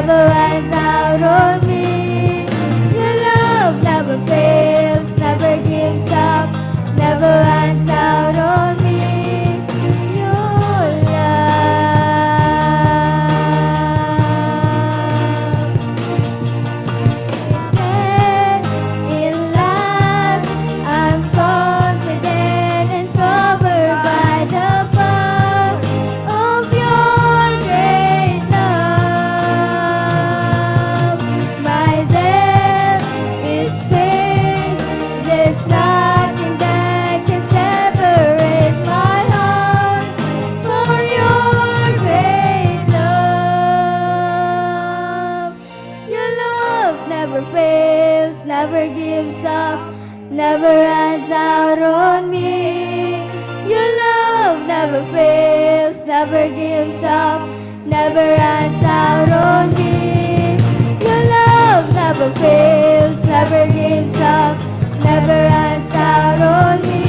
never runs out on me. Your love never fails, never gives up, never runs out on me. Your love. Then in life, I'm confident and covered by the power of your great love. My debt is paid. There's nothing that can separate my heart from your great love. Your love never fails, never gives up, never runs out on me. Your love never fails, never gives up, never runs out on me. Your love never fails, never gives up, never runs out on me.